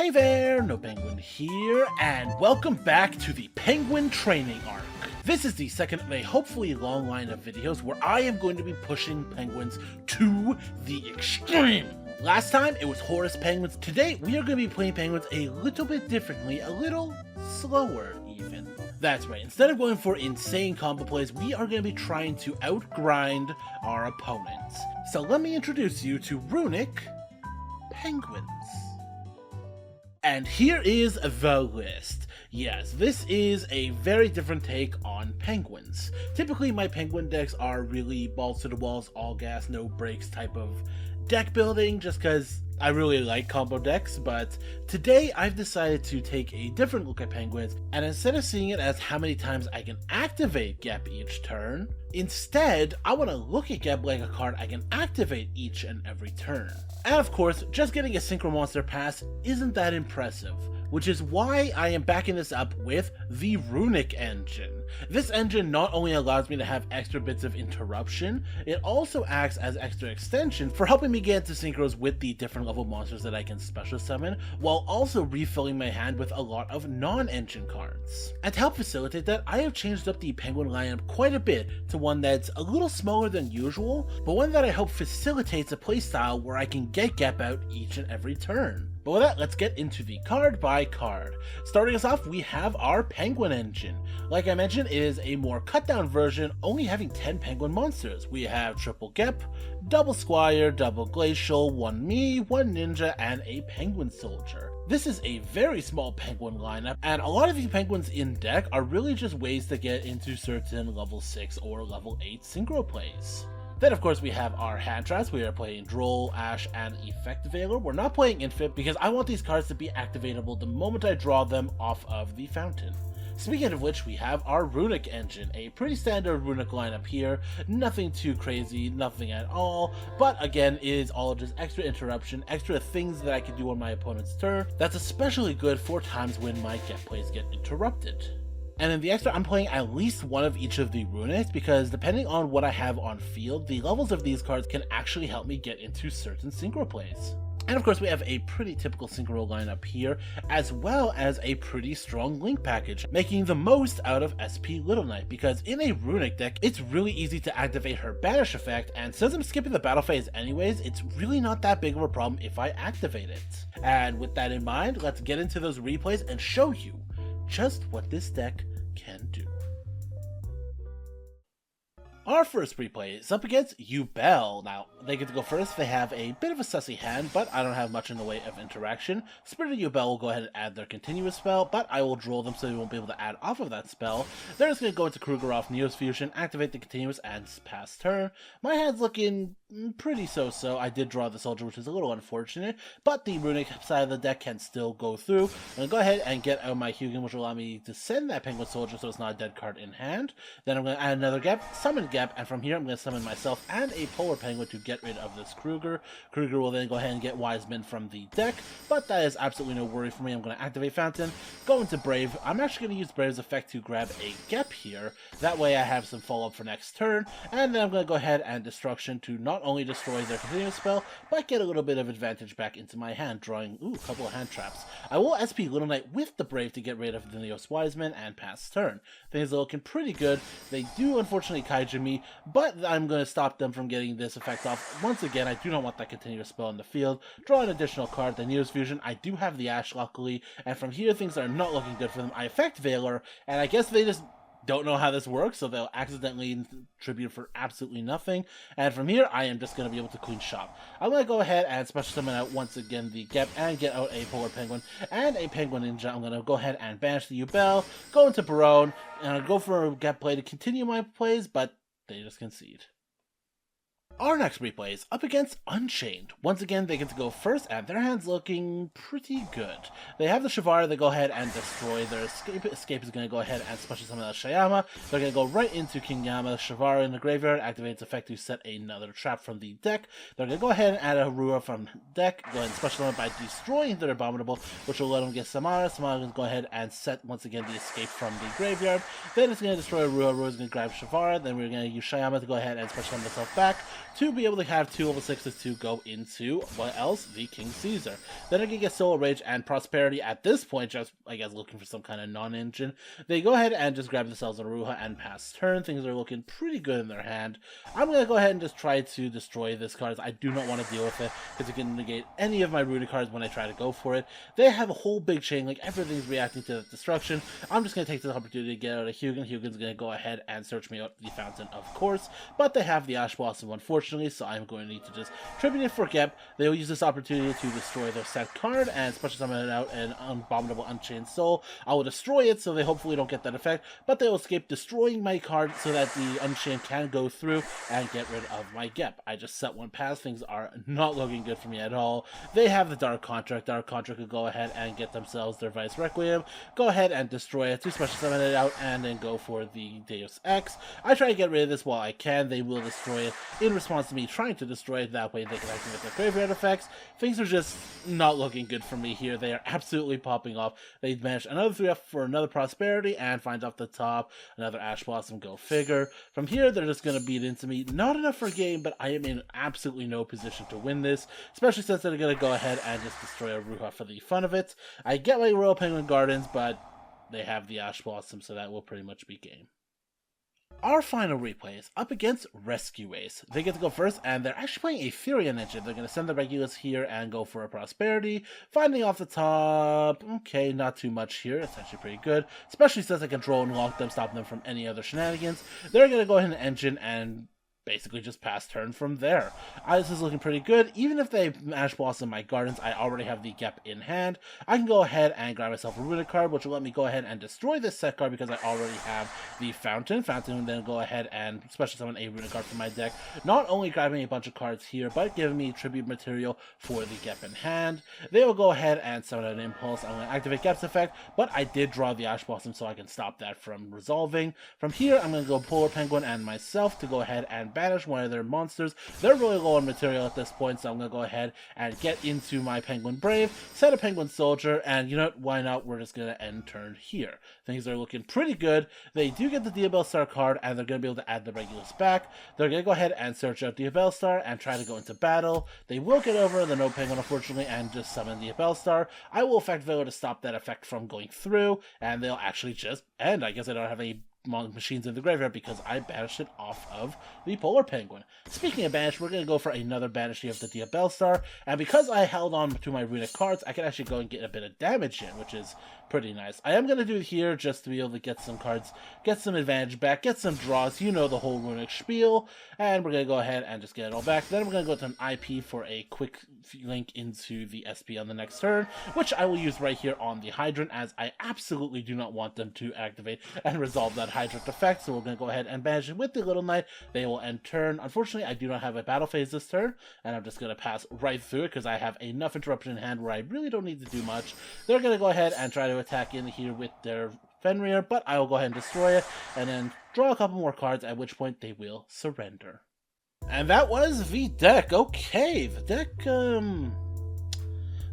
Hey there, Nopenguin here, and welcome back to the Penguin Training Arc. This is the second of a hopefully long line of videos where I am going to be pushing penguins to the extreme. Last time it was Horus penguins. Today we are going to be playing penguins a little bit differently, a little slower even. That's right, instead of going for insane combo plays, we are going to be trying to outgrind our opponents. So let me introduce you to Runick penguins. And here is the list. Yes, this is a very different take on penguins. Typically my penguin decks are really balls to the walls, all gas, no brakes type of deck building, just because I really like combo decks, but today I've decided to take a different look at penguins, and instead of seeing it as how many times I can activate Gep each turn, instead I want to look at Gep like a card I can activate each and every turn. And of course, just getting a Synchro Monster pass isn't that impressive, which is why I am backing this up with the Runick engine. This engine not only allows me to have extra bits of interruption, it also acts as extra extension for helping me get into synchros with the different level monsters that I can special summon, while also refilling my hand with a lot of non-engine cards. And to help facilitate that, I have changed up the penguin lineup quite a bit to one that's a little smaller than usual, but one that I hope facilitates a playstyle where I can get Gep out each and every turn. But with that, let's get into the card by card. Starting us off, we have our Penguin engine. Like I mentioned, it is a more cut down version, only having 10 penguin monsters. We have triple Gep, double Squire, double Glacial, one Me, one Ninja, and a Penguin Soldier. This is a very small penguin lineup, and a lot of these penguins in deck are really just ways to get into certain level 6 or level 8 synchro plays. Then of course we have our hand traps. We are playing Droll, Ash, and Effect Veiler. We're not playing Infit because I want these cards to be activatable the moment I draw them off of the fountain. Speaking of which, we have our Runick engine, a pretty standard Runick lineup here, nothing too crazy, nothing at all, but again, it is all just extra interruption, extra things that I can do on my opponent's turn. That's especially good for times when my Gep plays get interrupted. And in the extra, I'm playing at least one of each of the Runicks because depending on what I have on field, the levels of these cards can actually help me get into certain synchro plays. And of course we have a pretty typical synchro lineup here, as well as a pretty strong link package, making the most out of SP Little Knight, because in a Runick deck, it's really easy to activate her banish effect, and since I'm skipping the battle phase anyways, it's really not that big of a problem if I activate it. And with that in mind, let's get into those replays and show you just what this deck can do. Our first replay is up against yugioh. Now, they get to go first. They have a bit of a sussy hand, but I don't have much in the way of interaction. Spirited yugioh will go ahead and add their continuous spell, but I will draw them so they won't be able to add off of that spell. They're just going to go into Kruger off Neos Fusion, activate the continuous, and pass turn. My hand's looking pretty so-so. I did draw the soldier, which is a little unfortunate, but the Runick side of the deck can still go through. I'm going to go ahead and get out my Hugin, which will allow me to send that Penguin Soldier so it's not a dead card in hand. Then I'm going to add another Gep, summon Gep, and from here I'm going to summon myself and a Polar Penguin to get rid of this Kruger. Kruger will then go ahead and get Wiseman from the deck, but that is absolutely no worry for me. I'm going to activate Fountain, go into Brave. I'm actually going to use Brave's effect to grab a Gep here. That way I have some follow-up for next turn, and then I'm going to go ahead and Destruction to not only destroy their continuous spell, but get a little bit of advantage back into my hand, drawing a couple of hand traps. I will SP Little Knight with the Brave to get rid of the Neos Wiseman and pass turn. Things are looking pretty good. They do unfortunately Kaiju me, but I'm going to stop them from getting this effect off. Once again, I do not want that continuous spell in the field. Draw an additional card, the Neos Fusion. I do have the Ash luckily, and from here things are not looking good for them. I effect Veiler, and I guess they just don't know how this works, so they'll accidentally tribute for absolutely nothing. And from here, I am just going to be able to clean shop. I'm going to go ahead and special summon out once again the Gep and get out a Polar Penguin and a Penguin Ninja. I'm going to go ahead and banish the yugioh, go into Barone, and I'll go for a Gep play to continue my plays, but they just concede. Our next replay is up against Unchained. Once again, they get to go first, and their hand's looking pretty good. They have the Shavara, they go ahead and destroy their Escape. Escape is going to go ahead and special summon out Shayama. They're going to go right into King Yama. Shavara in the graveyard, activate its effect to set another trap from the deck. They're going to go ahead and add a Harua from deck, go ahead and special summon by destroying their Abominable, which will let them get Samara. Samara is going to go ahead and set, once again, the Escape from the graveyard. Then it's going to destroy Harua. Harua is going to grab Shavara. Then we're going to use Shayama to go ahead and special summon itself back. to be able to have 2 level 6s to go into, what else? The King Caesar. Then I can get Solar Rage and Prosperity at this point, just, I guess, looking for some kind of non-engine. They go ahead and just grab themselves a Ruha and pass turn. Things are looking pretty good in their hand. I'm going to go ahead and just try to destroy this card. I do not want to deal with it, because it can negate any of my Runick cards when I try to go for it. They have a whole big chain link. Everything's reacting to the destruction. I'm just going to take this opportunity to get out of Hugin. Hugin's going to go ahead and search me out the fountain, of course, but they have the Ash Blossom, unfortunately, so I'm going to need to just tribute it for Gep. They will use this opportunity to destroy their set card, and special summon it out an Abominable Unchained Soul. I will destroy it, so they hopefully don't get that effect, but they will escape destroying my card so that the Unchained can go through and get rid of my Gep. I just set one pass. Things are not looking good for me at all. They have the Dark Contract. Dark Contract could go ahead and get themselves their Vice Requiem, go ahead and destroy it, to special summon it out, and then go for the Deus Ex. I try to get rid of this while I can. They will destroy it in response to me trying to destroy it. That way they can activate their graveyard effects. Things are just not looking good for me here. They are absolutely popping off. They managed another 3 up for another Prosperity and find off the top another Ash Blossom, go figure. From here, they're just going to beat into me. Not enough for a game, but I am in absolutely no position to win this, especially since they're going to go ahead and just destroy a Ruha for the fun of it. I get my Royal Penguin Gardens, but they have the Ash Blossom, so that will pretty much be game. Our final replay is up against Rescue Ace. They get to go first, and they're actually playing a Furion engine. They're going to send the Regulus here and go for a Prosperity. Finding off the top, okay, not too much here. It's actually pretty good, especially since I control and lock them, stop them from any other shenanigans. They're going to go ahead and engine and basically just pass turn from there. This is looking pretty good. Even if they Ash Blossom my Gardens, I already have the Gep in hand. I can go ahead and grab myself a Runick card, which will let me go ahead and destroy this set card because I already have the Fountain. Fountain will then go ahead and special summon a Runick card from my deck. Not only grabbing a bunch of cards here, but giving me tribute material for the Gep in hand. They will go ahead and summon an Impulse. I'm going to activate Gep's effect, but I did draw the Ash Blossom, so I can stop that from resolving. From here, I'm going to go Polar Penguin and myself to go ahead and banish one of their monsters. They're really low on material at this point, so I'm going to go ahead and get into my Penguin Brave, set a Penguin Soldier, and you know what, why not, we're just going to end turn here. Things are looking pretty good. They do get the Diabellstar card, and they're going to be able to add the Regulus back. They're going to go ahead and search out Diabellstar and try to go into battle. They will get over the Nopenguin, unfortunately, and just summon Diabellstar. I will effect Veil to stop that effect from going through, and they'll actually just end. I guess I don't have any machines in the graveyard because I banished it off of the Polar Penguin. Speaking of banish, we're going to go for another banish here of the Diabellstar, and because I held on to my Runick cards, I can actually go and get a bit of damage in, which is pretty nice. I am going to do it here just to be able to get some cards, get some advantage back, get some draws, you know the whole Runick spiel, and we're going to go ahead and just get it all back. Then we're going to go to an IP for a quick link into the SP on the next turn, which I will use right here on the Hydrant, as I absolutely do not want them to activate and resolve that Hydrant effect, so we're going to go ahead and banish it with the Little Knight. They will end turn. Unfortunately, I do not have a battle phase this turn, and I'm just going to pass right through it because I have enough interruption in hand where I really don't need to do much. They're going to go ahead and try to attack in here with their Fenrir, but I will go ahead and destroy it, and then draw a couple more cards, at which point they will surrender. And that was the deck. Okay, the deck,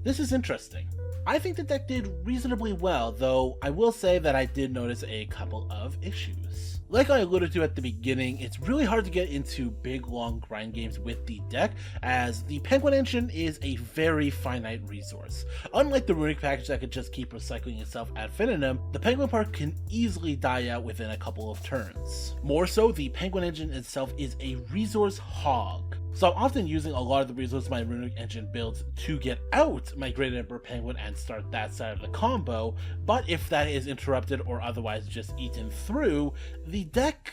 this is interesting. I think the deck did reasonably well, though I will say that I did notice a couple of issues. Like I alluded to at the beginning, it's really hard to get into big, long grind games with the deck, as the Penguin Engine is a very finite resource. Unlike the Runick package that could just keep recycling itself ad infinitum, the Penguin part can easily die out within a couple of turns. More so, the Penguin Engine itself is a resource hog. So I'm often using a lot of the resources my Runick engine builds to get out my Great Emperor Penguin and start that side of the combo, but if that is interrupted or otherwise just eaten through, the deck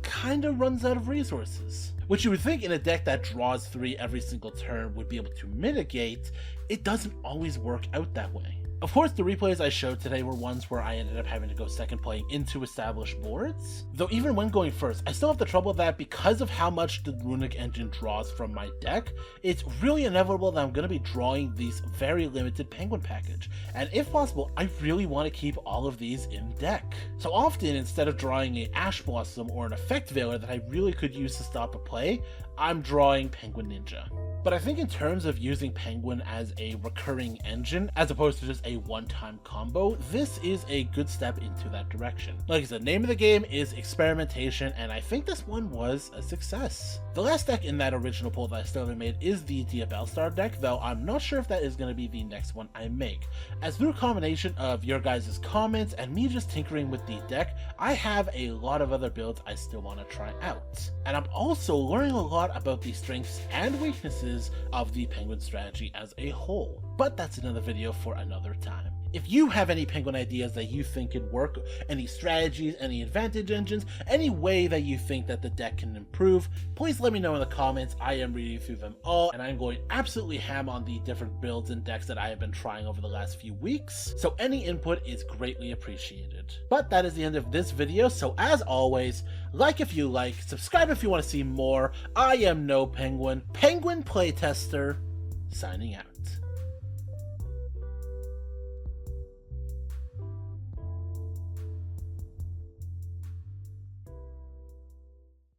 kinda runs out of resources. Which you would think in a deck that draws 3 every single turn would be able to mitigate. It doesn't always work out that way. Of course, the replays I showed today were ones where I ended up having to go second playing into established boards. Though even when going first, I still have the trouble that because of how much the Runick engine draws from my deck, it's really inevitable that I'm going to be drawing these very limited Penguin package. And if possible, I really want to keep all of these in deck. So often, instead of drawing a Ash Blossom or an Effect Veiler that I really could use to stop a play, I'm drawing Penguin Ninja. But I think in terms of using Penguin as a recurring engine, as opposed to just a one-time combo, this is a good step into that direction. Like I said, name of the game is experimentation, and I think this one was a success. The last deck in that original poll that I still haven't made is the Diabellstar deck, though I'm not sure if that is going to be the next one I make, as through a combination of your guys' comments and me just tinkering with the deck, I have a lot of other builds I still want to try out. And I'm also learning a lot about the strengths and weaknesses of the Penguin strategy as a whole. But that's another video for another time. If you have any Penguin ideas that you think could work, any strategies, any advantage engines, any way that you think that the deck can improve, please let me know in the comments. I am reading through them all, and I'm going absolutely ham on the different builds and decks that I have been trying over the last few weeks, so any input is greatly appreciated. But that is the end of this video, so as always, like if you like, subscribe if you want to see more. I am Nopenguin, Penguin Playtester, signing out.